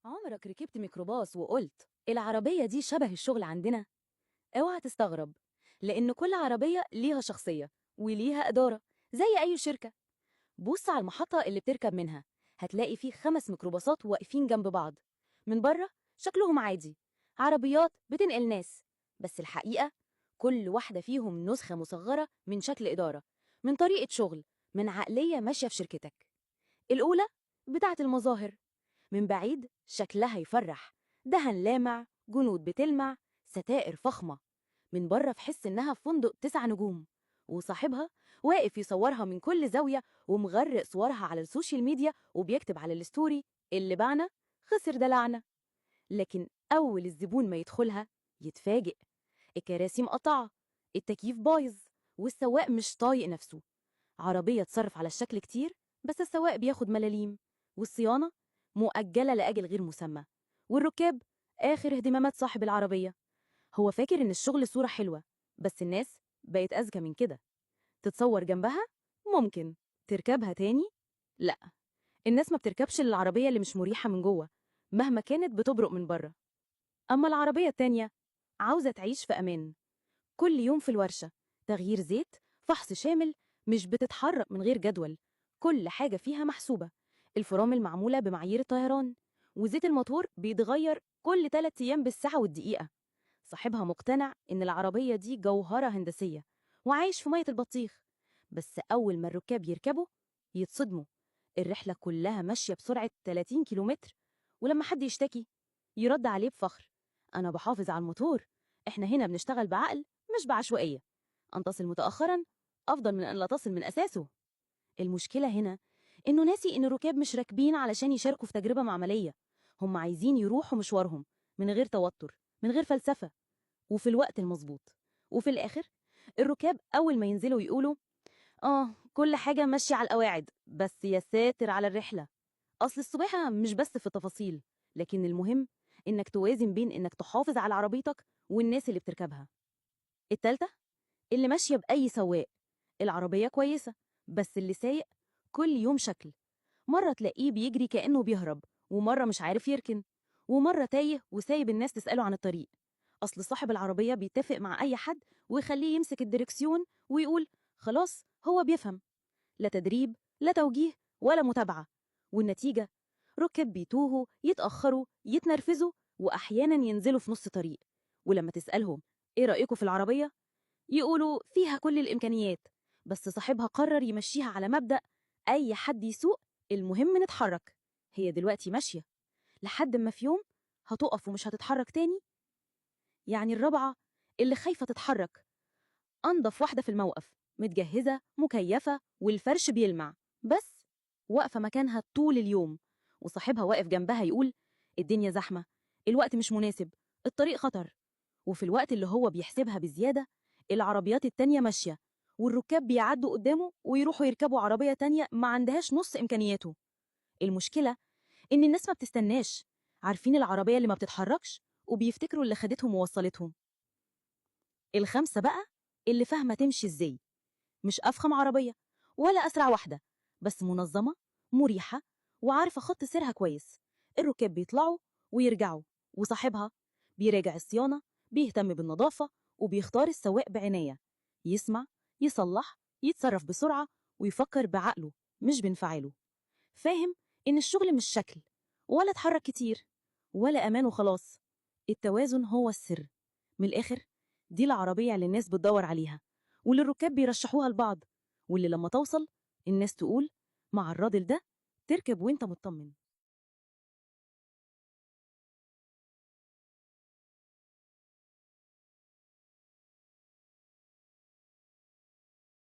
عمرك ركبت ميكروباص وقلت العربية دي شبه الشغل عندنا؟ اوعى تستغرب، لأن كل عربية ليها شخصية وليها إدارة زي أي شركة. بص على المحطة اللي بتركب منها، هتلاقي فيه 5 ميكروباصات واقفين جنب بعض. من بره شكلهم عادي، عربيات بتنقل ناس، بس الحقيقة كل واحدة فيهم نسخة مصغرة من شكل إدارة، من طريقة شغل، من عقلية ماشية في شركتك. الأولى بتاعة المظاهر، من بعيد شكلها يفرح، دهن لامع، جنود بتلمع، ستائر فخمة. من بره تحس إنها في فندق 9 نجوم، وصاحبها واقف يصورها من كل زاوية ومغرق صورها على السوشيال ميديا وبيكتب على الستوري اللي باعنا خسر دلعنا. لكن أول الزبون ما يدخلها يتفاجئ، الكراسي مقطعة، التكييف بايظ، والسواق مش طايق نفسه. عربية تصرف على الشكل كتير، بس السواق بياخد ملاليم، والصيانة مؤجلة لأجل غير مسمى، والركاب آخر اهتمامات صاحب العربية. هو فاكر إن الشغل صورة حلوة، بس الناس بقت أذكى من كده. تتصور جنبها؟ ممكن. تركبها تاني؟ لأ. الناس ما بتركبش العربية اللي مش مريحة من جوه، مهما كانت بتبرق من بره. أما العربية التانية عاوزة تعيش في أمان. كل يوم في الورشة تغيير زيت، فحص شامل، مش بتتحرك من غير جدول. كل حاجة فيها محسوبة، الفرامل معمولة بمعايير الطيران، وزيت الموتور بيتغير كل 3 أيام بالساعة والدقيقة. صاحبها مقتنع إن العربية دي جوهرة هندسية وعايش في مية البطيخ. بس أول ما الركاب يركبوا يتصدموا، الرحلة كلها ماشية بسرعة 30 كيلومتر، ولما حد يشتكي يرد عليه بفخر: أنا بحافظ على الموتور، إحنا هنا بنشتغل بعقل مش بعشوائية. أن تصل متأخرا أفضل من أن لا تصل من أساسه. المشكلة هنا إنه ناسي إن الركاب مش راكبين علشان يشاركوا في تجربة معملية، هم عايزين يروحوا مشوارهم من غير توتر، من غير فلسفة، وفي الوقت المظبوط. وفي الآخر الركاب أول ما ينزلوا يقولوا: كل حاجة ماشية على القواعد، بس يا ساتر على الرحلة. أصل السباحة مش بس في التفاصيل، لكن المهم إنك توازن بين إنك تحافظ على عربيتك والناس اللي بتركبها. التالتة اللي ماشية بأي سواق، العربية كويسة، بس اللي سايق كل يوم شكل. مرة تلاقيه بيجري كأنه بيهرب، ومرة مش عارف يركن، ومرة تايه وسايب الناس تسأله عن الطريق. أصل صاحب العربية بيتفق مع أي حد ويخليه يمسك الدركسيون ويقول خلاص هو بيفهم. لا تدريب، لا توجيه، ولا متابعة. والنتيجة ركب بيتوهوا، يتأخروا، يتنرفزوا، وأحيانا ينزلوا في نص طريق. ولما تسألهم إيه رأيكم في العربية؟ يقولوا فيها كل الإمكانيات، بس صاحبها قرر يمشيها على مبدأ أي حد يسوق، المهم نتحرك. هي دلوقتي ماشية لحد ما في يوم هتقف ومش هتتحرك تاني. يعني الرابعة اللي خايفة تتحرك، أنضف واحدة في الموقف، متجهزة مكيفة والفرش بيلمع، بس واقفة مكانها طول اليوم، وصاحبها واقف جنبها يقول الدنيا زحمة، الوقت مش مناسب، الطريق خطر. وفي الوقت اللي هو بيحسبها بزيادة، العربيات التانية ماشية، والركاب بيعدوا قدامه ويروحوا يركبوا عربية تانية ما عندهاش نص إمكانياته. المشكلة إن الناس ما بتستناش، عارفين العربية اللي ما بتتحركش وبيفتكروا اللي خدتهم ووصلتهم. الخامسة بقى اللي فاهمة تمشي إزاي، مش أفخم عربية ولا أسرع واحدة، بس منظمة، مريحة، وعارفة خط سيرها كويس. الركاب بيطلعوا ويرجعوا، وصاحبها بيراجع الصيانة، بيهتم بالنظافة، وبيختار السواق بعناية، يسمع، يصلح، يتصرف بسرعة، ويفكر بعقله مش بانفعاله. فاهم إن الشغل مش شكل، ولا اتحرك كتير، ولا أمان وخلاص. التوازن هو السر. من الآخر دي العربية اللي الناس بتدور عليها، واللي الركاب بيرشحوها لبعض، واللي لما توصل الناس تقول مع الراجل ده تركب وانت مطمن.